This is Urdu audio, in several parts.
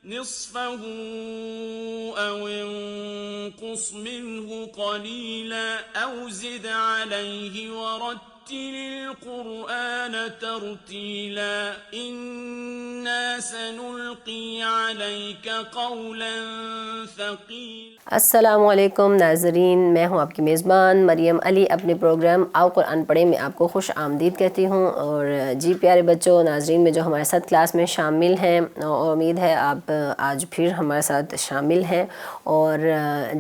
نصفه أو انقص منه قليلا أو زد عليه ورتل القرآن ترتيلا إنا سنلقي عليك قولا ثقيلا۔ السلام علیکم ناظرین، میں ہوں آپ کی میزبان مریم علی۔ اپنے پروگرام آؤ قرآن پڑھیں میں آپ کو خوش آمدید کہتی ہوں۔ اور جی پیارے بچوں، ناظرین میں جو ہمارے ساتھ کلاس میں شامل ہیں، اور امید ہے آپ آج پھر ہمارے ساتھ شامل ہیں۔ اور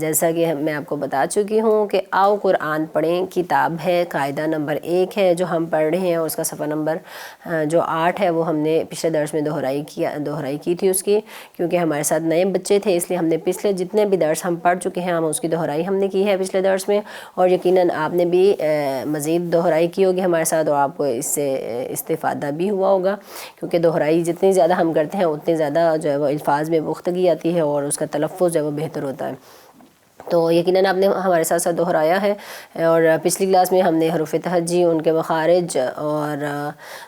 جیسا کہ میں آپ کو بتا چکی ہوں کہ آؤ قرآن پڑھیں کتاب ہے، قاعدہ نمبر 1 ہے جو ہم پڑھ رہے ہیں، اور اس کا صفحہ نمبر جو 8 ہے وہ ہم نے پچھلے درس میں دہرائی کی تھی اس کی، کیونکہ ہمارے ساتھ نئے بچے تھے، اس لیے ہم نے پچھلے جتنے بھی درس ہم پڑھ چکے ہیں ہم اس کی دہرائی ہم نے کی ہے پچھلے درس میں، اور یقیناً آپ نے بھی مزید دہرائی کی ہوگی ہمارے ساتھ، اور آپ کو اس سے استفادہ بھی ہوا ہوگا، کیونکہ دہرائی جتنی زیادہ ہم کرتے ہیں اتنی زیادہ جو ہے وہ الفاظ میں پختگی آتی ہے اور اس کا تلفظ جو ہے وہ بہتر ہوتا ہے۔ تو یقیناً آپ نے ہمارے ساتھ ساتھ دہرایا ہے، اور پچھلی کلاس میں ہم نے حروف تہجی، ان کے مخارج اور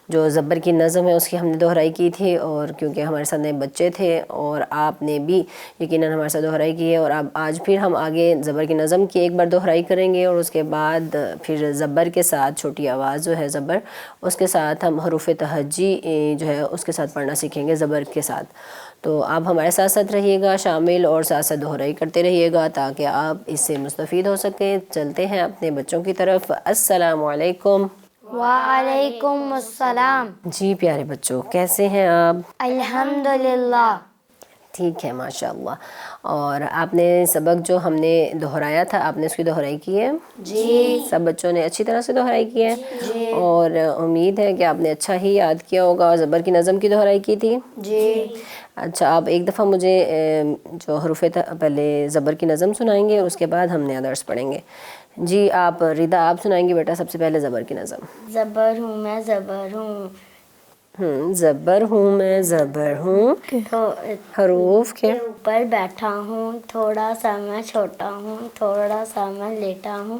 جو زبر کی نظم ہے اس کی ہم نے دہرائی کی تھی، اور کیونکہ ہمارے ساتھ نئے بچے تھے اور آپ نے بھی یقیناً ہمارے ساتھ دہرائی کی ہے، اور اب آج پھر ہم آگے زبر کی نظم کی ایک بار دہرائی کریں گے، اور اس کے بعد پھر زبر کے ساتھ چھوٹی آواز جو ہے زبر، اس کے ساتھ ہم حروف تہجی جو ہے اس کے ساتھ پڑھنا سیکھیں گے زبر کے ساتھ۔ تو آپ ہمارے ساتھ ساتھ رہیے گا شامل، اور ساتھ ساتھ دہرائی کرتے رہیے گا تاکہ آپ اس سے مستفید ہو سکیں۔ چلتے ہیں اپنے بچوں کی طرف۔ السلام علیکم۔ وعلیکم السلام۔ جی پیارے بچوں، کیسے ہیں آپ؟ الحمدللہ۔ ٹھیک ہے، ماشاء اللہ۔ اور آپ نے سبق جو ہم نے دہرایا تھا آپ نے اس کی دہرائی کی ہے؟ جی۔ سب بچوں نے اچھی طرح سے دہرائی کی ہے؟ جی۔ اور امید ہے کہ آپ نے اچھا ہی یاد کیا ہوگا، اور زبر کی نظم کی دہرائی کی تھی؟ جی۔ اچھا، آپ ایک دفعہ مجھے جو حروف پہلے زبر کی نظم سنائیں گے، اس کے بعد ہم نیا درس پڑھیں گے۔ جی آپ ردا، آپ سنائیں گے بیٹا سب سے پہلے زبر کی نظم۔ زبر ہوں میں زبر ہوں، زبر ہوں میں زبر ہوں، حروف کے اوپر بیٹھا ہوں، تھوڑا سا میں چھوٹا ہوں، تھوڑا سا میں لیٹا ہوں،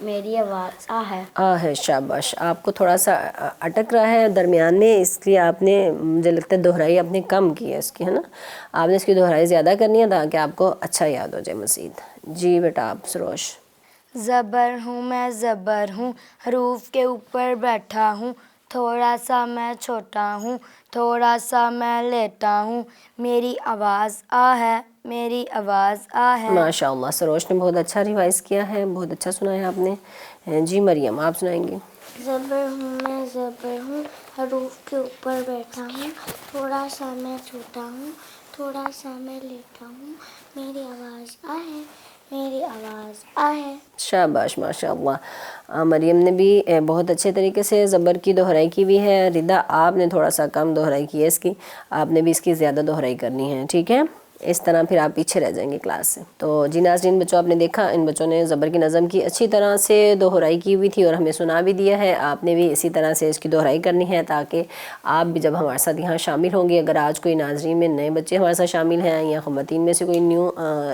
میری آواز آ ہے۔ آ ہے، شاباش۔ آپ کو تھوڑا سا اٹک رہا ہے درمیان میں، اس لیے آپ نے مجھے لگتا ہے دہرائی آپ نے کم کی ہے اس کی، ہے نا؟ آپ نے اس کی دہرائی زیادہ کرنی ہے تاکہ آپ کو اچھا یاد ہو جائے مزید۔ جی بیٹا آپ سروش۔ زبر ہوں میں زبر ہوں، حروف کے اوپر بیٹھا ہوں، تھوڑا سا میں چھوٹا ہوں، تھوڑا سا میں لیٹا ہوں، میری آواز آ ہے، میری آواز آ ہے۔ ماشاء اللہ، سروش نے بہت اچھا ریوائز کیا ہے، بہت اچھا سنایا آپ نے۔ جی مریم آپ سنائیں گے۔ زبر ہوں میں زبر ہوں، حروف کے اوپر بیٹھا ہوں، تھوڑا سا میں چھوٹا ہوں، تھوڑا سا میں لیٹا ہوں، میری آواز آ ہے، میری آواز آ ہے۔ شاباش، ماشاء اللہ۔ مریم نے بھی بہت اچھے طریقے سے زبر کی دہرائی کی بھی ہے۔ ردا آپ نے تھوڑا سا کم دہرائی کی ہے اس کی، آپ نے بھی اس کی زیادہ دہرائی کرنی ہے، ٹھیک ہے؟ اس طرح پھر آپ پیچھے رہ جائیں گے کلاس سے۔ تو جی ناظرین بچوں، آپ نے دیکھا ان بچوں نے زبر کی نظم کی اچھی طرح سے دہرائی کی ہوئی تھی اور ہمیں سنا بھی دیا ہے۔ آپ نے بھی اسی طرح سے اس کی دہرائی کرنی ہے تاکہ آپ بھی جب ہمارے ساتھ یہاں شامل ہوں گے، اگر آج کوئی ناظرین میں نئے بچے ہمارے ساتھ شامل ہیں یا خواتین میں سے کوئی نیو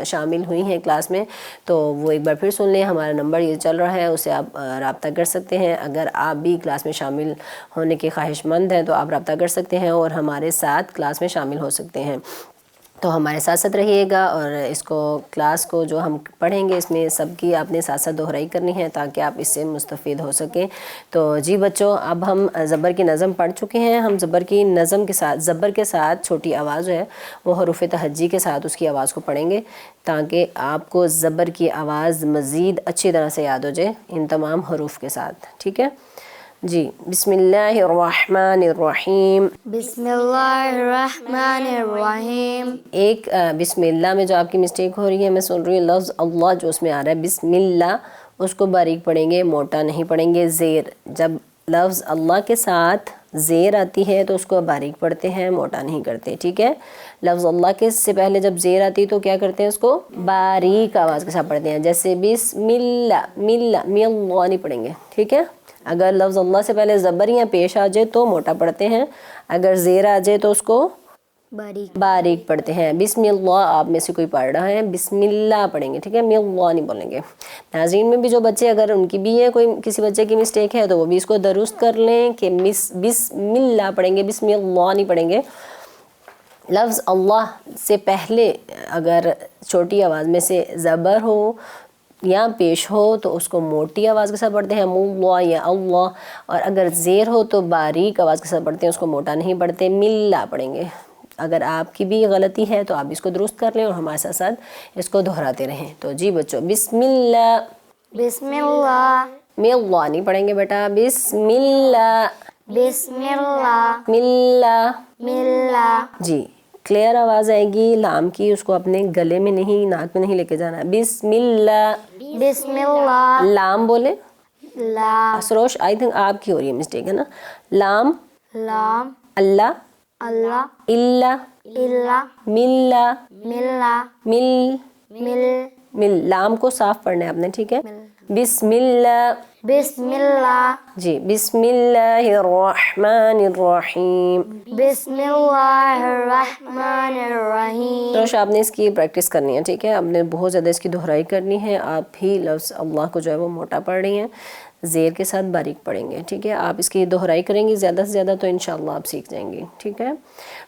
شامل ہوئی ہیں کلاس میں، تو وہ ایک بار پھر سن لیں۔ ہمارا نمبر یہ چل رہا ہے، اسے آپ رابطہ کر سکتے ہیں۔ اگر آپ بھی کلاس میں شامل ہونے کے خواہش مند ہیں تو آپ رابطہ کر سکتے ہیں اور ہمارے ساتھ کلاس میں شامل ہو سکتے ہیں۔ تو ہمارے ساتھ ساتھ رہیے گا، اور اس کو کلاس کو جو ہم پڑھیں گے اس میں سب کی آپ نے ساتھ ساتھ دہرائی کرنی ہے تاکہ آپ اس سے مستفید ہو سکیں۔ تو جی بچوں، اب ہم زبر کی نظم پڑھ چکے ہیں۔ ہم زبر کی نظم کے ساتھ زبر کے ساتھ چھوٹی آواز جو ہے وہ حروف تہجی کے ساتھ اس کی آواز کو پڑھیں گے تاکہ آپ کو زبر کی آواز مزید اچھی طرح سے یاد ہو جائے ان تمام حروف کے ساتھ، ٹھیک ہے؟ جی بسم اللہ الرحمن الرحیم۔ بسم اللہ الرحمن الرحیم۔ ایک بسم اللہ میں جو آپ کی مسٹیک ہو رہی ہے، میں سن رہی ہوں لفظ اللہ جو اس میں آ رہا ہے بسم اللہ، اس کو باریک پڑھیں گے، موٹا نہیں پڑھیں گے۔ زیر، جب لفظ اللہ کے ساتھ زیر آتی ہے تو اس کو باریک پڑھتے ہیں، موٹا نہیں کرتے، ٹھیک ہے؟ لفظ اللہ کے سے پہلے جب زیر آتی ہے تو کیا کرتے ہیں، اس کو باریک آواز کے ساتھ پڑھتے ہیں، جیسے بسم اللہ، ملا می اللہ نہیں پڑھیں گے، ٹھیک ہے؟ اگر لفظ اللہ سے پہلے زبریاں پیش آ جائے تو موٹا پڑھتے ہیں، اگر زیر آ جائے تو اس کو باریک پڑھتے ہیں۔ بسم اللہ آپ میں سے کوئی پڑھ رہا ہے، بسم اللہ پڑھیں گے، ٹھیک ہے؟ می اللہ نہیں بولیں گے۔ ناظرین میں بھی جو بچے اگر ان کی بھی ہے کوئی کسی بچے کی مسٹیک ہے تو وہ بھی اس کو درست کر لیں کہ بسم اللہ پڑھیں گے، بسم اللہ نہیں پڑھیں گے، لفظ اللہ سے پہلے اگر چھوٹی آواز میں سے زبر ہو یا پیش ہو تو اس کو موٹی آواز کے ساتھ پڑھتے ہیں اللہ یا اللہ، اور اگر زیر ہو تو باریک آواز کے ساتھ پڑھتے ہیں، اس کو موٹا نہیں پڑھتے، ملا پڑھیں گے۔ اگر آپ کی بھی غلطی ہے تو آپ اس کو درست کر لیں اور ہمارے ساتھ ساتھ اس کو دہراتے رہیں۔ تو جی بچوں، بسم اللہ، بسم اللہ، میں اللہ نہیں پڑھیں گے بیٹا، بسم اللہ، بسم اللہ، ملا، ملا، جی کلیئر آواز آئے گی لام کی، اس کو اپنے گلے میں نہیں، ناک میں نہیں لے کے جانا۔ بسم اللہ، بسم اللہ، لام بولے، لام، سروش آئی تھنک آپ کی ہو رہی ہے مسٹیک، ہے نا، لام، لام، اللہ، اللہ، اللہ، اللہ، ملا، ملا، مل، مل، مل، لام کو صاف پڑھنا ہے آپ نے، ٹھیک ہے۔ بسم اللہ، بسم اللہ، جی بسم اللہ الرحمن الرحیم۔ بسم اللہ الرحمن الرحیم۔ تو آپ نے اس کی پریکٹس کرنی ہے، ٹھیک ہے، آپ نے بہت زیادہ اس کی دہرائی کرنی ہے، آپ بھی لفظ اللہ کو جو ہے وہ موٹا پڑھ رہی ہیں، زیر کے ساتھ باریک پڑھیں گے، ٹھیک ہے۔ آپ اس کی دہرائی کریں گی زیادہ سے زیادہ تو انشاءاللہ آپ سیکھ جائیں گی، ٹھیک ہے۔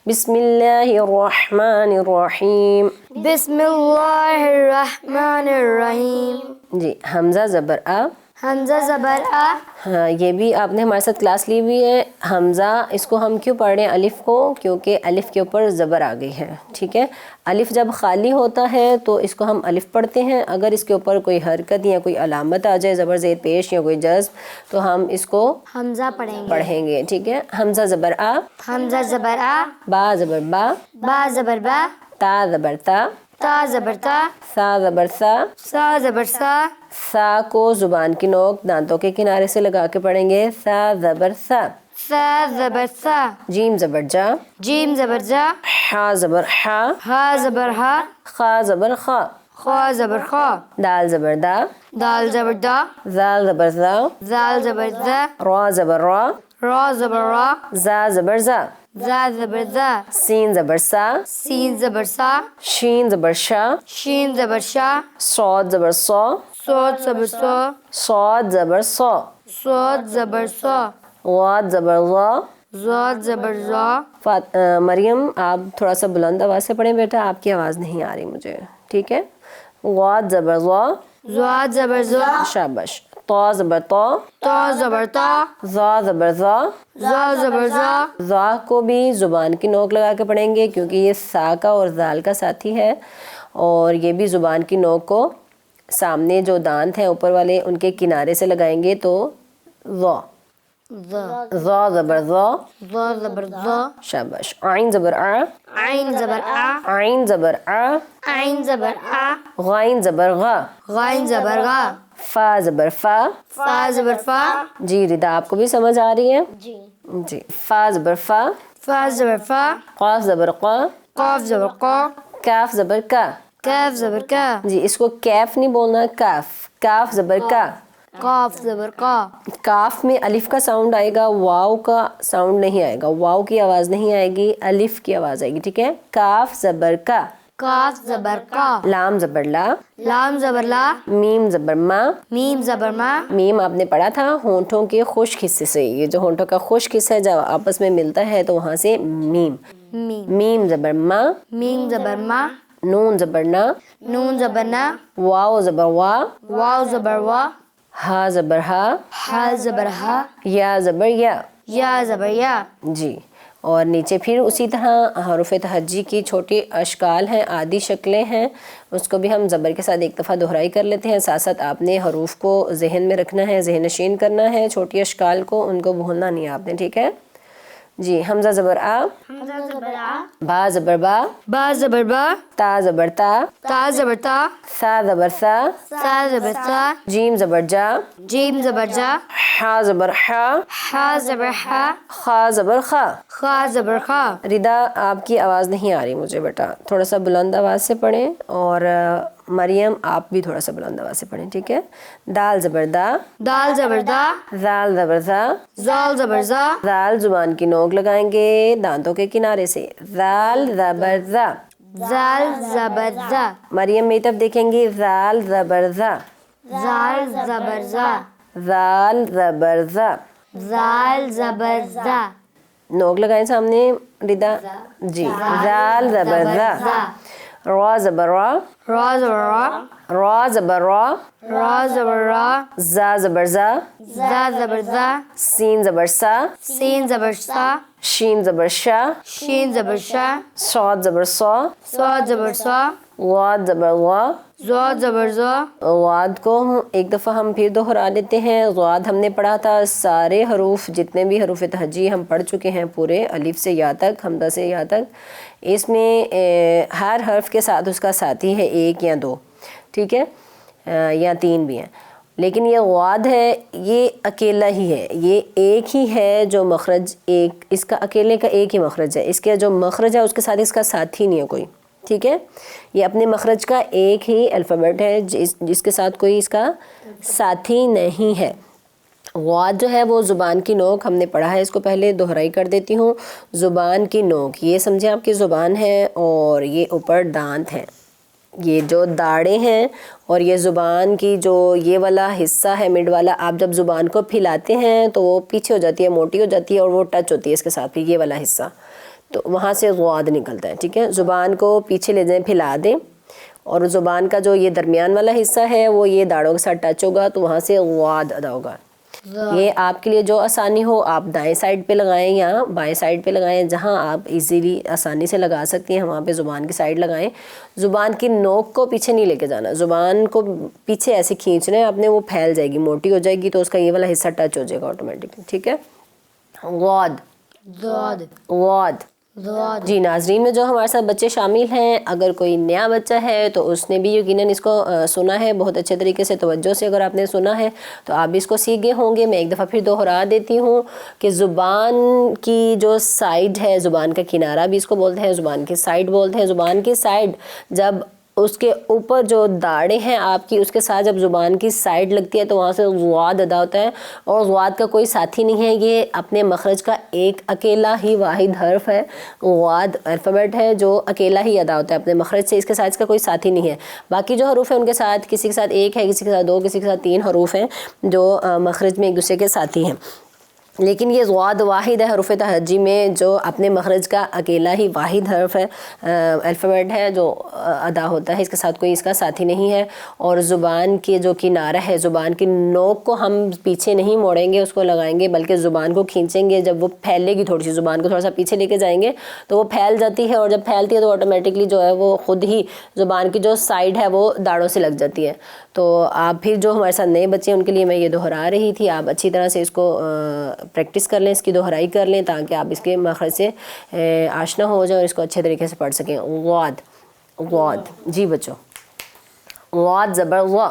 بسم اللہ الرحمن الرحیم۔ بسم اللہ الرحمن الرحیم۔ جی حمزہ زبر آ، حمزہ زبر آ، ہاں یہ بھی آپ نے ہمارے ساتھ کلاس لی ہوئی ہے۔ حمزہ اس کو ہم کیوں پڑھ رہے ہیں الف کو؟ کیونکہ الف کے اوپر زبر آ گئی ہے، ٹھیک ہے۔ الف جب خالی ہوتا ہے تو اس کو ہم الف پڑھتے ہیں، اگر اس کے اوپر کوئی حرکت یا کوئی علامت آ جائے، زبر زیر پیش یا کوئی جزم، تو ہم اس کو حمزہ پڑھیں گے، پڑھیں گے، ٹھیک ہے۔ حمزہ زبر آ، حمزہ زبر آ، با زبر با، با زبر با، تا زبر تا، تا زبر تا، سا زبر سا۔ سا زبر سا، سا کو زبان کی نوک دانتوں کے کنارے سے لگا کے پڑھیں گے، سا زبر سا۔ سا زبر سا، جیم زبر جا، جیم زبر جا، حا زبر حا، ہا زبر ہا، خا زبر خا، خوا زبر خوا، دال زبر دا، دال زبر دا، زال زبر زا، زال زبر زا، را زبر را، را زبر را، زا زبر زا، زا زبر زا، سین زبر سا، سین زبر سا، شین زبر شا، شین زبر شا، صاد زبر صا، صاد زبر سو، صاد زبر صا، صاد زبر سو، غاد زبر غا۔ زاد زبر زا۔ مریم آپ تھوڑا سا بلند آواز سے پڑھیں بیٹا، آپ کی آواز نہیں آ رہی مجھے، ٹھیک ہے۔ غاد زبر غا، زاد زبر زا، شاباش۔ طا زبر طا، تا زبر تا، زا زبر زا۔ زا زبر زا، زا کو بھی زبان کی نوک لگا کے پڑھیں گے کیونکہ یہ سا کا اور زال کا ساتھی ہے، اور یہ بھی زبان کی نوک کو سامنے جو دانت ہیں اوپر والے ان کے کنارے سے لگائیں گے تو زا۔ زا، زا زبر زا، زا زبر زا، شاباش۔ عین زبر آ، عین زبر آ، عین زبر آ، عین زبر آ، غائن زبر غا، غائن زبر غا، فا زبر فا۔ فا زبر فا، جی ردا آپ کو بھی سمجھ آ رہی ہے؟ جی، جی فا زبر فا، فا زبر فا، قاف زبر قا، قاف زبر قا، کاف زبر کا۔ کاف زبر کا، جی اس کو کیف نہیں بولنا، کاف، کاف زبر کا۔ قاف زبر قا، کاف میں الف کا ساؤنڈ آئے گا، واو کا ساؤنڈ نہیں آئے گا، واو کی آواز نہیں آئے گی، الف کی آواز آئے گی، ٹھیک ہے۔ کاف زبر کا، کاف زبر کا، لام زبر لا، لام زبر لا، میم زبر ما۔ میم زبر ما، میم آپ نے پڑھا تھا ہونٹوں کے خشک حصے سے، یہ جو ہونٹوں کا خشک حصہ ہے جب آپس میں ملتا ہے تو وہاں سے میم۔ میم، میم زبر ما، میم زبر ما، نون زبر نا، نون زبر نا، واو زبر وا، واو زبر وا، ہا زبر ہا، ہا زبر ہا، یا زبر یا۔ یا زبر یا۔ جی اور نیچے پھر اسی طرح حروف تہجی کی چھوٹی اشکال ہیں، عادی شکلیں ہیں، اس کو بھی ہم زبر کے ساتھ ایک دفعہ دہرائی کر لیتے ہیں، ساتھ ساتھ آپ نے حروف کو ذہن میں رکھنا ہے، ذہن نشین کرنا ہے، چھوٹی اشکال کو ان کو بھولنا نہیں آپ نے، ٹھیک ہے۔ جی حمزہ زبر آ، حمزہ زبر آ، با زبر با، با زبر با، تا زبر تا، تا زبر تا، سا زبر سا، سا زبر سا، جیم زبر جا، جیم زبر جا، حا زبر حا، ہا زبر ہا، خا زبر خا۔ خا زبر خا۔ ردا آپ کی آواز نہیں آ رہی مجھے بیٹا، تھوڑا سا بلند آواز سے پڑھیں، اور مریم آپ بھی تھوڑا سا بلند آواز سے پڑھیں، ٹھیک ہے۔ دال زبر دا، دال زبر دا، زال زبر زا، زال زبر زا، زال زبان کی نوک لگائیں گے دانتوں کے کنارے سے، زال زبر زا۔ زال زبر زا، مریم میری طرف دیکھیں گی، زال زبر زا، زال زبر زا، زال زبر زا۔ زال زبر زا۔ نوک لگائیں سامنے ردا جی. زال زبر زا. را زبر را. را زبر را. را زبر را. را زبر را. زا زبر زا. زا زبر زا. سین زبر سا. سین زبر سا. شین زبر شا. شین زبر شا. صاد زبر صا. صاد زبر صا. واد زبر وا. زاد زبر زا. غاد کو ایک دفعہ ہم پھر دوہرا لیتے ہیں. غاد ہم نے پڑھا تھا، سارے حروف جتنے بھی حروف تہجی ہم پڑھ چکے ہیں پورے، الف سے یا تک، حمزہ سے یا تک. اس میں ہر حرف کے ساتھ اس کا ساتھی ہے ایک یا دو، ٹھیک ہے، یا تین بھی ہیں. لیکن یہ غاد ہے، یہ اکیلا ہی ہے، یہ ایک ہی ہے جو مخرج، ایک اس کا اکیلے کا ایک ہی مخرج ہے. اس کے جو مخرج ہے اس کے ساتھ اس کا ساتھی نہیں ہے کوئی، ٹھیک ہے. یہ اپنے مخرج کا ایک ہی الفابیٹ ہے جس کے ساتھ کوئی اس کا ساتھی نہیں ہے. غاد جو ہے وہ زبان کی نوک، ہم نے پڑھا ہے، اس کو پہلے دہرائی کر دیتی ہوں. زبان کی نوک، یہ سمجھیں آپ کی زبان ہے اور یہ اوپر دانت ہیں، یہ جو داڑیں ہیں، اور یہ زبان کی جو یہ والا حصہ ہے مڈ والا، آپ جب زبان کو پھیلاتے ہیں تو وہ پیچھے ہو جاتی ہے، موٹی ہو جاتی ہے اور وہ ٹچ ہوتی ہے اس کے ساتھ پھر یہ والا حصہ، تو وہاں سے غاد نکلتا ہے، ٹھیک ہے. زبان کو پیچھے لے جائیں، پھیلا دیں، اور زبان کا جو یہ درمیان والا حصہ ہے وہ یہ داڑوں کے ساتھ ٹچ ہوگا تو وہاں سے غاد ادا ہوگا. یہ آپ کے لیے جو آسانی ہو، آپ دائیں سائڈ پہ لگائیں یا بائیں سائڈ پہ لگائیں، جہاں آپ ایزیلی آسانی سے لگا سکتی ہیں وہاں پہ زبان کی سائڈ لگائیں. زبان کی نوک کو پیچھے نہیں لے کے جانا، زبان کو پیچھے ایسے کھینچنا ہے آپ نے، وہ پھیل جائے گی، موٹی ہو جائے گی تو اس کا یہ والا حصہ ٹچ ہو جائے گا آٹومیٹکلی، ٹھیک ہے. غاد. زاد. غاد. زاد. جی ناظرین میں جو ہمارے ساتھ بچے شامل ہیں، اگر کوئی نیا بچہ ہے تو اس نے بھی یقیناً اس کو سنا ہے بہت اچھے طریقے سے، توجہ سے اگر آپ نے سنا ہے تو آپ بھی اس کو سیکھ گئے ہوں گے. میں ایک دفعہ پھر دوہرا دیتی ہوں کہ زبان کی جو سائڈ ہے، زبان کا کنارہ بھی اس کو بولتے ہیں، زبان کی سائڈ بولتے ہیں. زبان کی سائڈ جب اس کے اوپر جو داڑیں ہیں آپ کی، اس کے ساتھ جب زبان کی سائڈ لگتی ہے تو وہاں سے غاد ادا ہوتا ہے، اور غاد کا کوئی ساتھی نہیں ہے، یہ اپنے مخرج کا ایک اکیلا ہی واحد حرف ہے. غاد الفابیٹ ہے جو اکیلا ہی ادا ہوتا ہے اپنے مخرج سے، اس کے ساتھ اس کا کوئی ساتھی نہیں ہے. باقی جو حروف ہیں ان کے ساتھ کسی کے ساتھ ایک ہے، کسی کے ساتھ دو، کسی کے ساتھ تین حروف ہیں جو مخرج میں ایک دوسرے کے ساتھی ہیں. لیکن یہ غاد واحد ہے حروف تہجی میں جو اپنے مخرج کا اکیلا ہی واحد حرف ہے، الفابیٹ ہے جو ادا ہوتا ہے، اس کے ساتھ کوئی اس کا ساتھی نہیں ہے. اور زبان کے جو کنارہ ہے، زبان کی نوک کو ہم پیچھے نہیں موڑیں گے، اس کو لگائیں گے، بلکہ زبان کو کھینچیں گے. جب وہ پھیلے گی تھوڑی سی، زبان کو تھوڑا سا پیچھے لے کے جائیں گے تو وہ پھیل جاتی ہے، اور جب پھیلتی ہے تو آٹومیٹکلی جو ہے وہ خود ہی زبان کی جو سائڈ ہے وہ داڑوں سے لگ جاتی ہے. تو آپ پھر جو ہمارے ساتھ نئے بچے ہیں ان کے لیے میں یہ دہرا رہی تھی، آپ اچھی طرح سے اس کو پریکٹس کر لیں، اس کی دہرائی کر لیں تاکہ آپ اس کے مخرج سے آشنا ہو جائیں اور اس کو اچھے طریقے سے پڑھ سکیں. غاد. غاد. جی بچوں، غاد زبر غا.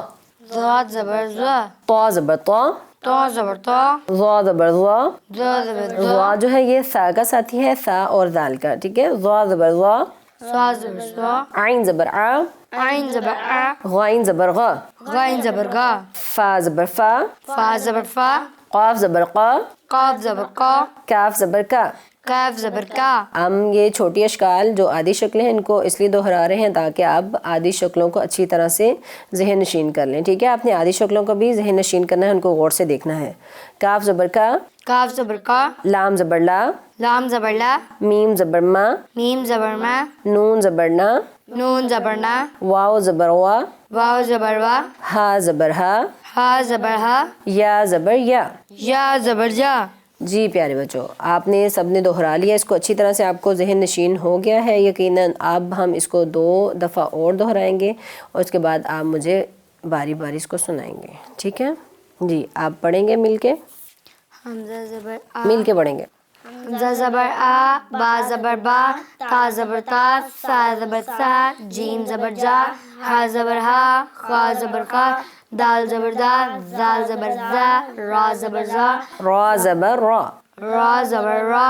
زاد زبر زا. طا زبر طا. طا زبر طا. ظا زبر ظا. زا زبر زا. ظا جو ہے یہ سا کا ساتھی ہے، سا اور ذال کا، ٹھیک ہے. ظا زبر ظا. صاد زبر صا. عین زبر ع. عین زبر ع. غائن زبر غا. غین زبر غا. فا زبر فا. فا زبر فا. قاف زبر قا. قاف زبر قا. کاف زبر کا. کاف زبر کا. ہم یہ چھوٹی اشکال جو آدھی شکلیں ہیں ان کو اس لیے دہرا رہے ہیں تاکہ آپ آدھی شکلوں کو اچھی طرح سے ذہن نشین کر لیں، ٹھیک ہے. آپ نے آدھی شکلوں کو بھی ذہن نشین کرنا ہے، ان کو غور سے دیکھنا ہے. کاف زبر کا. کاف زبر کا. لام زبر لا. لام زبر لا. میم زبر ما. میم زبر ما. نون زبر نا. نون زبر نا. واو زبر وا. واو زبر وا. ہا زبر ہا. ہا زبر ہا. یا زبر یا. یا زبر جا. جی پیارے بچوں، آپ نے سب نے دہرا لیا، اس کو اچھی طرح سے آپ کو ذہن نشین ہو گیا ہے یقیناً. اب ہم اس کو 2 دفعہ اور دہرائیں گے اور اس کے بعد آپ مجھے باری باری اس کو سنائیں گے، ٹھیک ہے. جی آپ پڑھیں گے مل کے، حمزہ زبر آ. مل کے پڑھیں گے. حمزہ زبر آ. با زبر با. تا زبر تا. سا زبر سا. جیم زبر جا. ہا زبر ہا. خا زبر خا. دال زبر دا. زال زبر زا. را زبر زا. را زبر را. را زبر را.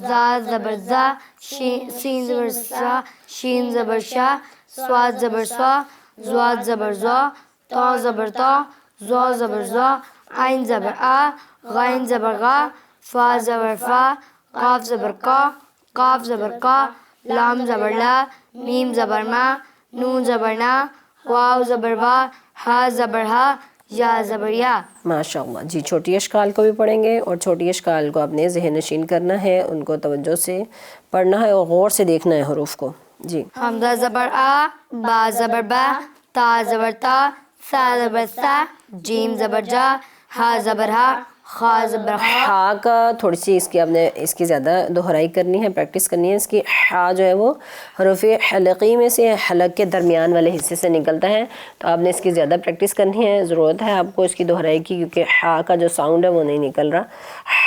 زا زبر زا. سین زبر سا. شین زبر شا. سواد زبر سوا. زواد زبر زوا. تا زبر تا. زوا زبر زوا. عین زبر آ. غین زبر غا. فا زبر فا. قاف زبر کا. قاف زبر کا. لام زبر لا. میم زبر ما. نون زبر نا. واو زبر وا. ہا زبر ہا. یا زبر یا. ماشاءاللہ جی. چھوٹی اشکال کو بھی پڑھیں گے اور چھوٹی اشکال کو آپ نے ذہن نشین کرنا ہے، ان کو توجہ سے پڑھنا ہے اور غور سے دیکھنا ہے حروف کو. جی. حمزہ زبر آ، با زبر با، تا زبر تا، سا زبر سا، جیم زبر جا، ہا زبر ہا، خا زبر خا. ہا کا تھوڑی سی اس کی زیادہ دہرائی کرنی ہے، پریکٹس کرنی ہے. اس کی ہا جو ہے وہ حروف حلقی میں سے حلق کے درمیان والے حصے سے نکلتا ہے، تو آپ نے اس کی زیادہ پریکٹس کرنی ہے. ضرورت ہے آپ کو اس کی دہرائی کی، کیونکہ ہا کا جو ساؤنڈ ہے وہ نہیں نکل رہا.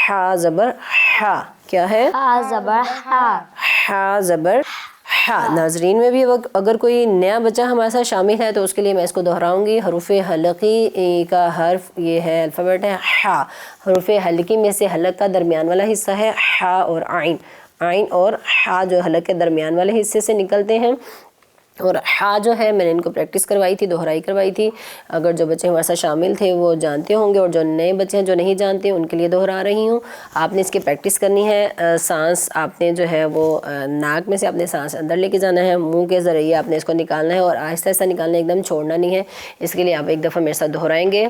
ہا زبر ہا کیا ہے؟ ہا زبر ہا. ہا زبر ہا. ناظرین میں بھی اگر کوئی نیا بچہ ہمارے ساتھ شامل ہے تو اس کے لیے میں اس کو دہراؤں گی. حروف حلقی کا حرف یہ ہے، الفابیٹ ہے ہا. حروف حلقی میں سے حلق کا درمیان والا حصہ ہے ہا اور عین. عین اور ہا جو حلق کے درمیان والے حصے سے نکلتے ہیں. اور ہا جو ہے میں نے ان کو پریکٹس کروائی تھی، دہرائی کروائی تھی. اگر جو بچے ہمارے ساتھ شامل تھے وہ جانتے ہوں گے، اور جو نئے بچے ہیں جو نہیں جانتے ان کے لیے دہرا رہی ہوں. آپ نے اس کی پریکٹس کرنی ہے. سانس آپ نے جو ہے وہ ناک میں سے اپنے سانس اندر لے کے جانا ہے، منہ کے ذریعے آپ نے اس کو نکالنا ہے اور آہستہ آہستہ نکالنا ہے، ایک دم چھوڑنا نہیں ہے. اس کے لیے آپ ایک دفعہ میرے ساتھ دہرائیں گے.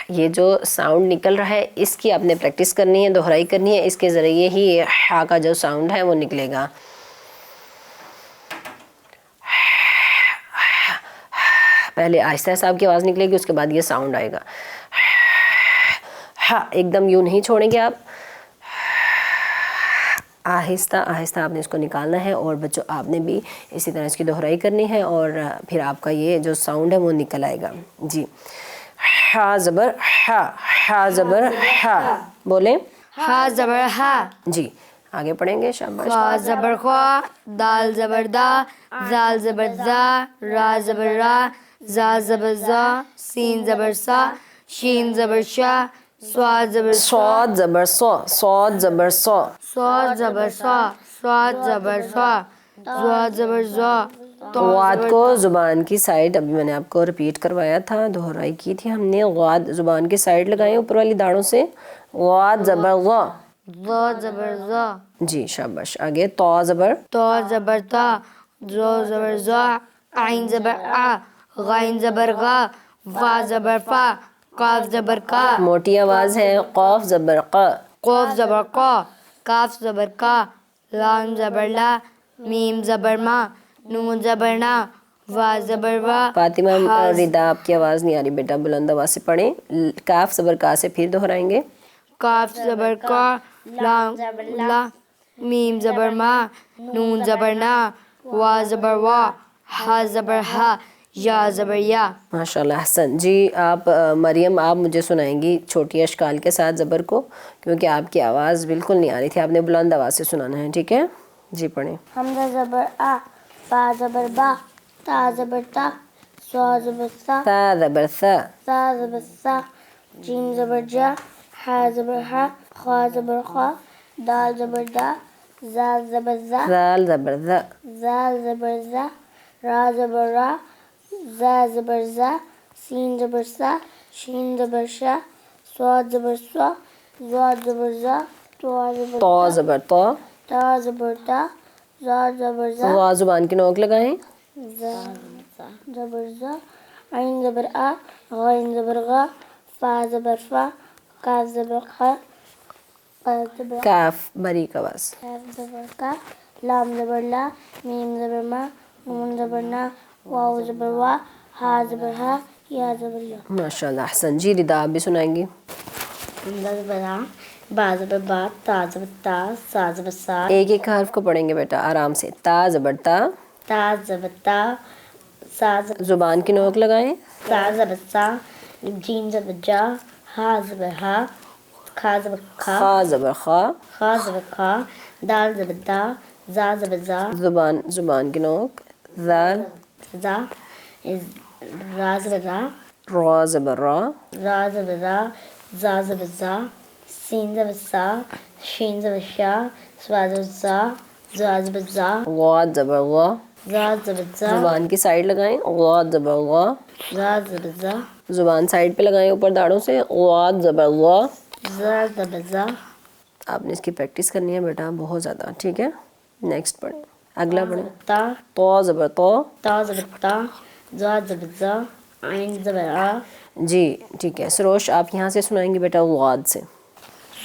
یہ جو ساؤنڈ نکل رہا ہے اس کی آپ نے پریکٹس کرنی ہے، دہرائی کرنی ہے. اس کے ذریعے ہی ہا کا جو ساؤنڈ ہے وہ نکلے گا. پہلے آہستہ آہستہ آپ کی آواز نکلے گی، اس کے بعد یہ ساؤنڈ آئے گا. ہا ایک دم یوں نہیں چھوڑیں گے آپ، آہستہ آہستہ آپ نے اس کو نکالنا ہے. اور بچوں آپ نے بھی اسی طرح اس کی دہرائی کرنی ہے اور پھر آپ کا یہ جو ساؤنڈ ہے وہ نکل آئے گا. جی. ہا زبر ہا، ہا زبر ہا. بولیں. ہا زبر ہا. جی آگے پڑھیں گے. شاباش. خا زبر خوا، دال زبر دا، زال زبر زا، را زبر را، زا زبر زا، سین زبر سا، شین زبر شا، سواد زبر صاد زبر سو، صاد زبر سو. سواد زبر سا، سواد زبر سا، زواد زبر زا. غاد کو زبان کی سائڈ ابھی میں نے آپ کو ریپیٹ کروایا تھا، دہرائی کی تھی ہم نے. غاد زبان کی سائڈ لگائیں اوپر والی داڑھوں سے. غاد زبر غا. زا زبر زا. جی شاباش. آگے تو زبر تو زبر تا، زو زبر زا، عین زبر آ، غین زبر غا، فا زبر فا، قاف زبر کا. موٹی آواز ہے. قاف زبر قا. قوف زبر قا، کاف زبر کا، لام زبر لا، میم زبر ما، نون زبر نا، وا زبر وا. فاطمہ ردا آپ کی آواز نہیں آ رہی بیٹا، بلند آواز سے پڑھیں. کاف زبر کا سے پھر دہرائیں گے. کاف زبر کا، لام لا، میم زبر ما، نون زبر نا، وا زبر وا، ہا زبر ہا، یا زبر یا. ماشاءاللہ احسن. جی آپ مریم آپ مجھے سنائیں گی چھوٹی اشکال کے ساتھ زبر کو، کیونکہ آپ کی آواز بالکل نہیں آ رہی تھی. آپ نے بلند آواز سے سنانا ہے، ٹھیک ہے؟ جی پڑھیں. حمزہ زبر آ، با زبر با، تا زبر تا، سا زبر سا، تا زبر سا، سا زبر سا، جیم زبر جا، ہا زبر ہا، خا زبر خا، دال زبر دا، زال زبر زا، زال زبر زا، زال زبر زا، را زبر را، زا زبر زا، سین زبر سا، شین زبر شا، سواد زبر سوا، زواد زبر زا، تو زبر تو، تا زبر تا، زا زبر زا، غا زبان کی نوک لگائیں. زا زبر زا، عین زبر آ، غین زبر غا، فا زبر فا، کاف زبر خا، قاف زبر کاف باریک آواز. کاف زبر کا، لام زبر لا، میم زبر ما، نون زبر نا، واو زبر وا، ہا زبر ہا، یا زبر یا. ماشاءاللہ احسن. جی ردا آپ بھی سنائیں گی. حمزہ زبر آ، با زبر با، تا زبر تا، سا زبر سا. ایک ایک حرف کو پڑھیں گے بیٹا آرام سے. تا زبر تا، تا زبر تا، سا زبر زبان کی نوک لگائیں. سا زبر سا، جیم زبر جا، ہا زبر ہا، کھا زبر کھا، خا زبر خا، خا زبر کھا، دال زبر دا، زا زبر زا، زبان کی نوک. زال، زا، را زبر را، را زبر را، را زبر را، زا زبر زا، سین زبر سا، شین زبر شا، سوا زبر زا، زا زبر زا، غاد زبر غا. زا زبر زا، زبان کی سائڈ لگائیں. غاد زبر غا. زا زبر زا، زبان سائڈ پہ لگائیں اوپر داڑھوں سے. غاد زبر غا. زا زبر زا. آپ نے اس کی پریکٹس کرنی ہے بیٹا بہت زیادہ، ٹھیک ہے؟ نیکسٹ پڑھیں. اگلا پڑھیں. تا تو زبر تو. تا زبر تا زا زبر زا عین زبر آ. جی ٹھیک ہے. سروش آپ یہاں سے سنائیں گے بیٹا غاد سے.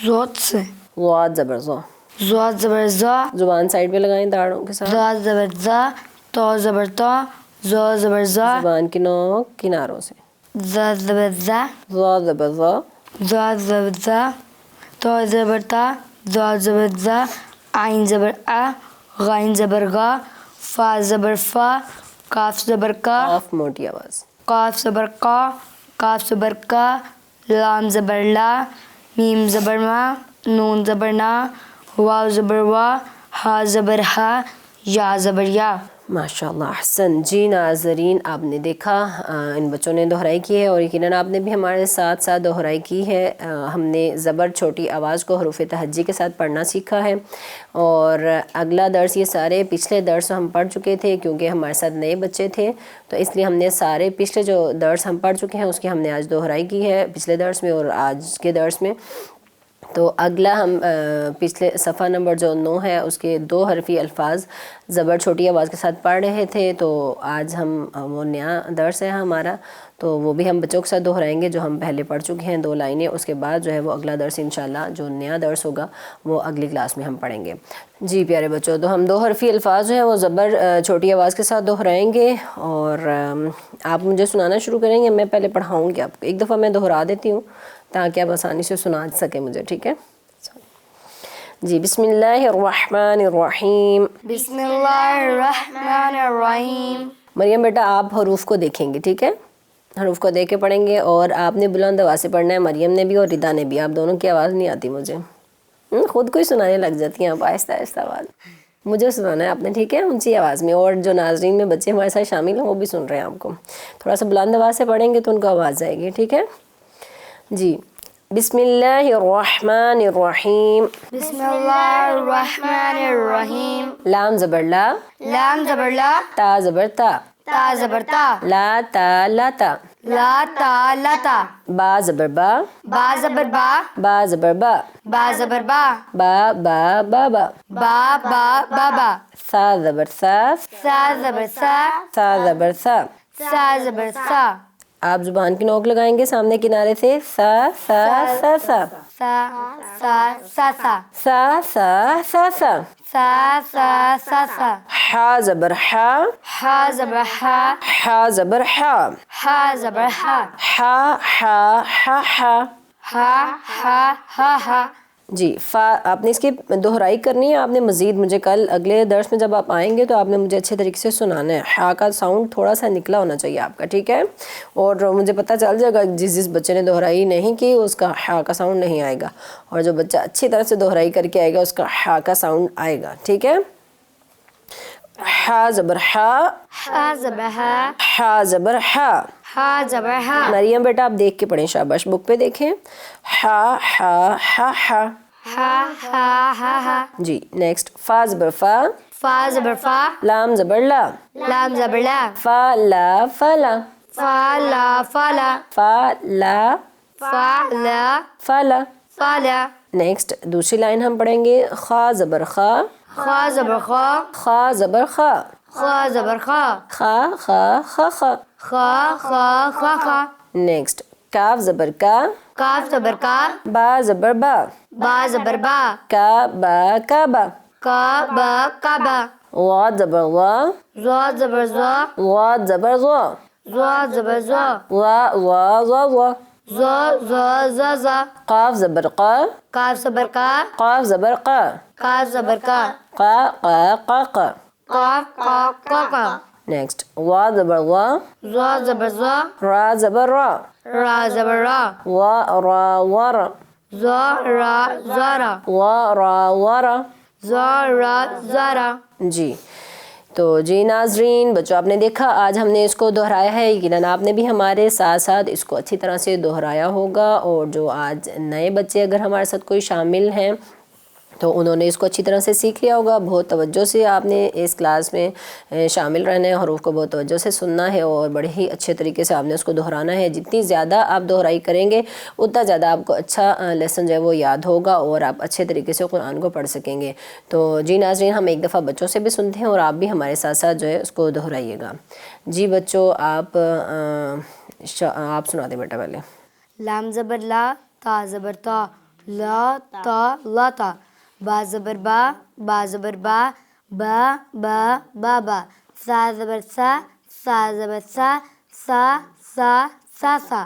زوت سے. غاد زبر زو. زوات زبر زا. زبان سائڈ پہ لگائیں داڑھوں کے ساتھ. زا زبر زا. تو زبر تو. زو زبر زا. زبان کی نوک کناروں سے. زا زبر زا. زا زبر زا. زا زبر زا. تو زبر تا. زا زبر زا. عین زبر آ. غین زبر غا. فا زبر فا. کاف زبر کا. کاف موٹی آواز. قاف زبر قا. کاف زبر کا. لام زبر لا. میم زبر ما. نون زبر نا. واو زبر وا. ہا زبر ہا. یا زبر یا. ماشاء اللہ احسن. جی ناظرین آپ نے دیکھا ان بچوں نے دہرائی کی ہے اور یقیناً آپ نے بھی ہمارے ساتھ ساتھ دہرائی کی ہے. ہم نے زبر چھوٹی آواز کو حروف تہجی کے ساتھ پڑھنا سیکھا ہے اور اگلا درس یہ سارے پچھلے درس ہم پڑھ چکے تھے کیونکہ ہمارے ساتھ نئے بچے تھے تو اس لیے ہم نے سارے پچھلے جو درس ہم پڑھ چکے ہیں اس کی ہم نے آج دہرائی کی ہے پچھلے درس میں اور آج کے درس میں. تو اگلا ہم پچھلے صفحہ نمبر جو 9 ہے اس کے 2 حرفی الفاظ زبر چھوٹی آواز کے ساتھ پڑھ رہے تھے. تو آج ہم وہ نیا درس ہے ہمارا تو وہ بھی ہم بچوں کے ساتھ دہرائیں گے جو ہم پہلے پڑھ چکے ہیں 2 لائنیں. اس کے بعد جو ہے وہ اگلا درس انشاءاللہ جو نیا درس ہوگا وہ اگلی کلاس میں ہم پڑھیں گے. جی پیارے بچوں تو ہم 2 حرفی الفاظ جو ہیں وہ زبر چھوٹی آواز کے ساتھ دہرائیں گے اور آپ مجھے سنانا شروع کریں گے. میں پہلے پڑھاؤں گی آپ کو ایک دفعہ میں دہرا دیتی ہوں تاکہ آپ آسانی سے سنا سکیں مجھے. ٹھیک ہے جی. بسم اللہ الرحمن الرحیم. بسم اللہ الرحمن الرحیم. مریم بیٹا آپ حروف کو دیکھیں گے. ٹھیک ہے حروف کو دیکھ کے پڑھیں گے اور آپ نے بلند آواز سے پڑھنا ہے. مریم نے بھی اور ردا نے بھی. آپ دونوں کی آواز نہیں آتی مجھے. خود کو ہی سنانے لگ جاتی ہیں آپ آہستہ آہستہ آواز. مجھے سنانا ہے آپ نے. ٹھیک ہے اونچی آواز میں. اور جو ناظرین میں بچے ہمارے ساتھ شامل ہیں وہ بھی سن رہے ہیں آپ کو. تھوڑا سا بلند آواز سے پڑھیں گے تو ان کو آواز آئے گی. ٹھیک ہے جی. بسم اللہ الرحمن الرحیم. بسم اللہ الرحمن الرحیم. لام زبر لا. لام زبر لا. تا زبر تا. تا زبر تا. لا تا لا تا. لا تا لا تا. با زبر با. با زبر با. با زبر با. با زبر با. با با با با. با با با با. سا زبر سا. سا زبر سا. سا زبر سا. سا زبر سا. آپ زبان کی نوک لگائیں گے سامنے کنارے سے. سا سا سا سا. سا سا سا سا. سا سا سا سا. سا سا سا سا. حا زبر حا. ہا زبر ہا. حا زبر حا. ہا زبر ہا. حا حا حا حا. ہا ہا ہا ہا. جی. فا آپ نے اس کی دہرائی کرنی ہے. آپ نے مزید مجھے کل اگلے درس میں جب آپ آئیں گے تو آپ نے مجھے اچھے طریقے سے سنانا ہے. ہا کا ساؤنڈ تھوڑا سا نکلا ہونا چاہیے آپ کا. ٹھیک ہے اور مجھے پتہ چل جائے گا جس بچے نے دہرائی نہیں کی اس کا ہا کا ساؤنڈ نہیں آئے گا اور جو بچہ اچھی طرح سے دہرائی کر کے آئے گا اس کا ہا کا ساؤنڈ آئے گا. ٹھیک ہے. ہا زبر ہا. ہا زبر ہا. ہا زبر ہا. ہا زبر ہا. مریم بیٹا آپ دیکھ کے پڑھیں. شاباش. بک پہ دیکھیں. ہا ہا ہا ہا. ہا ہا ہا ہا. جی. نیکسٹ. فا زبر فا. فا زبر فا. لام زبر لا. لام زبر لا. فا لا فا لا. فا لا فا لا. فا لا فا لا فا لا. فا لا. نیکسٹ دوسری لائن ہم پڑھیں گے. خا زبر خا. خا زبر خا. خا زبر خا. خا زبر خا. خا خا خا خا. خا خا خا خا. نیکسٹ. کاف زبر کا. کاف زبر کا. با زبر با. با زبر با. کا با کا با. کا با کا با. غاد زبر غا. زا زبر زا. غاد زبر غا. زا زبر زا. غا غا غا غا. زا زا زا زا. قاف زبر قا. کاف زبر کا. قاف زبر قا. کاف زبر کا. قا قا قا قا. قاف قا قا قا. نیکسٹ. غا زبر غا. زا زبر زا. را زبر را. را زبر را. وا را ورا. زا را زارا. وا را ورا. زا را زارا. جی. تو جی ناظرین بچوں آپ نے دیکھا آج ہم نے اس کو دہرایا ہے. یقیناً آپ نے بھی ہمارے ساتھ ساتھ اس کو اچھی طرح سے دہرایا ہوگا اور جو آج نئے بچے اگر ہمارے ساتھ کوئی شامل ہیں تو انہوں نے اس کو اچھی طرح سے سیکھ لیا ہوگا. بہت توجہ سے آپ نے اس کلاس میں شامل رہنا ہے، حروف کو بہت توجہ سے سننا ہے اور بڑے ہی اچھے طریقے سے آپ نے اس کو دہرانا ہے. جتنی زیادہ آپ دہرائی کریں گے اتنا زیادہ آپ کو اچھا لیسن جو ہے وہ یاد ہوگا اور آپ اچھے طریقے سے قرآن کو پڑھ سکیں گے. تو جی ناظرین، ہم ایک دفعہ بچوں سے بھی سنتے ہیں اور آپ بھی ہمارے ساتھ ساتھ جو ہے اس کو دہرائیے گا. جی بچوں، آپ سنا دیں بیٹا پہلے. لام زبر لا، تا زبر تا، لا تا لاتا. با زبر با، با زبر با، با با بابا. سا زبر سا، سا زبر سا، سا سا سا سا.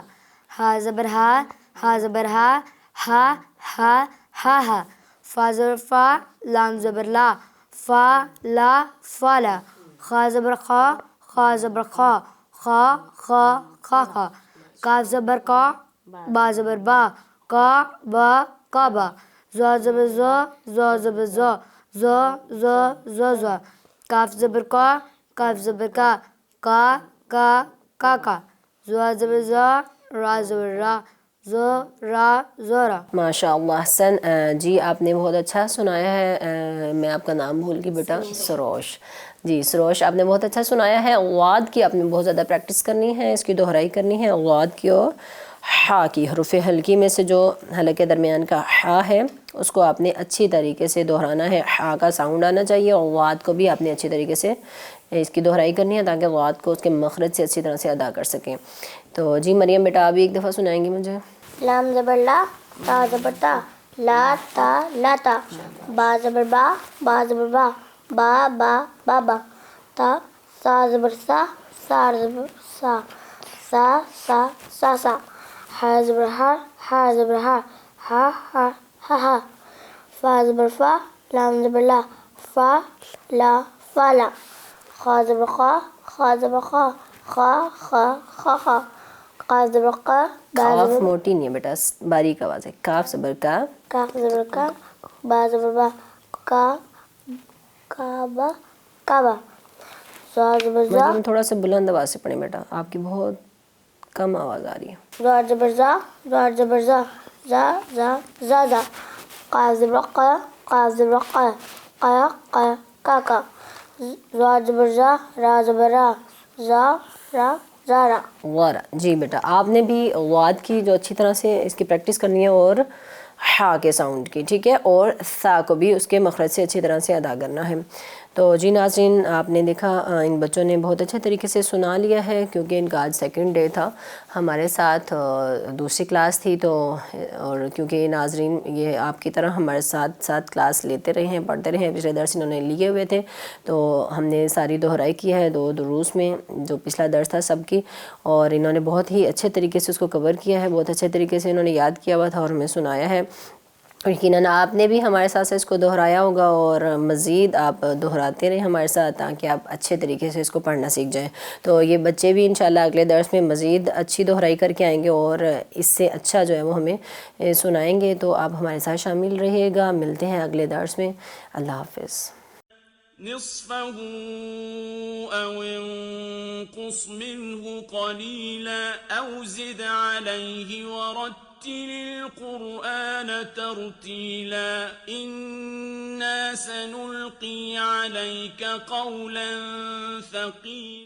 ہا زبر ہا، ہا زبر ہا، ہا ہا ہا ہا. فا زبر فا، لام زبر لا، فا لا فالا. خا زبر خا، خا زبر خا، خا خا خا خا. کاف زبر کا، با زبر با، کا با کعبہ. زا زبر زا، زا زبر زا، زا زا زا زا. کاف زبر کا، کاف زبر کا، کا کا کا. زا زبر زا، را زبر را، زا را زورا. ماشاء اللہ، احسن. جی آپ نے بہت اچھا سنایا ہے. میں آپ کا نام بھول گئی بیٹا. سروش. جی سروش، آپ نے بہت اچھا سنایا ہے. غاد کی آپ نے بہت زیادہ پریکٹس کرنی ہے، اس کی دہرائی کرنی ہے. غاد کی اور ہا کی، حروف ہلکی میں سے جو حلق کے درمیان کا ہا ہے اس کو آپ نے اچھی طریقے سے دہرانا ہے. ہا کا ساؤنڈ آنا چاہیے اور غاد کو بھی آپ نے اچھی طریقے سے اس کی دہرائی کرنی ہے تاکہ غاد کو اس کے مخرج سے اچھی طرح سے ادا کر سکیں. تو جی مریم بیٹا، آپ بھی ایک دفعہ سنائیں گی مجھے. لام زبر لا، تا زبر تا، لا تا لاتا. با زبر با، با زبر با، با با بابا. تا سا زبر سا، سا زبر سا، سا سا سا سا. ہا زبر ہا، ہا زبر ہا، ہا ہا ہا ہا. فا زبر فا، لام زبر لا، فا لا فالا. خا زبر خا، خا زبر خا، خا خا خا خا. قاف زبر قا، با کاف زبر موٹی نہیں ہے بیٹا، باریک آواز ہے. کاف زبر کا، کاف زبر کا، با زبر با، کا کعبہ کعبہ. زا زبر زا، مریم تھوڑا سا بلند آواز سے پڑھیں بیٹا، آپ کی بہت کم آواز آ رہی ہے. زا زبر زا، زا زبر زا، زا زا زا زا. قاف زبر قا، قاف زبر قا، قا قا کا کا. زا زبر زا، را زبر را، زا را زارا. غارہ. جی بیٹا، آپ نے بھی غاد کی جو اچھی طرح سے اس کی پریکٹس کرنی ہے اور ہا کے ساؤنڈ کی، ٹھیک ہے، اور سا کو بھی اس کے مخرج سے اچھی طرح سے ادا کرنا ہے. تو جی ناظرین، آپ نے دیکھا ان بچوں نے بہت اچھے طریقے سے سنا لیا ہے کیونکہ ان کا آج سیکنڈ ڈے تھا. ہمارے ساتھ دوسری کلاس تھی تو، اور کیونکہ ناظرین یہ آپ کی طرح ہمارے ساتھ ساتھ کلاس لیتے رہے ہیں، پڑھتے رہے ہیں. پچھلے درس انہوں نے لیے ہوئے تھے تو ہم نے ساری دہرائی کی ہے 2 دروس میں جو پچھلا درس تھا سب کی، اور انہوں نے بہت ہی اچھے طریقے سے اس کو کور کیا ہے. بہت اچھے طریقے سے انہوں نے یاد کیا ہوا تھا اور ہمیں سنایا ہے. یقیناً آپ نے بھی ہمارے ساتھ سے اس کو دہرایا ہوگا اور مزید آپ دہراتے رہیں ہمارے ساتھ تاکہ آپ اچھے طریقے سے اس کو پڑھنا سیکھ جائیں. تو یہ بچے بھی انشاءاللہ اگلے درس میں مزید اچھی دہرائی کر کے آئیں گے اور اس سے اچھا جو ہے وہ ہمیں سنائیں گے. تو آپ ہمارے ساتھ شامل رہیے گا. ملتے ہیں اگلے درس میں. اللہ حافظ. نصفه أو انقص منه قليلا أو زد عليه ورتل القرآن ترتيلا إنا سنلقي عليك قولا ثقيلا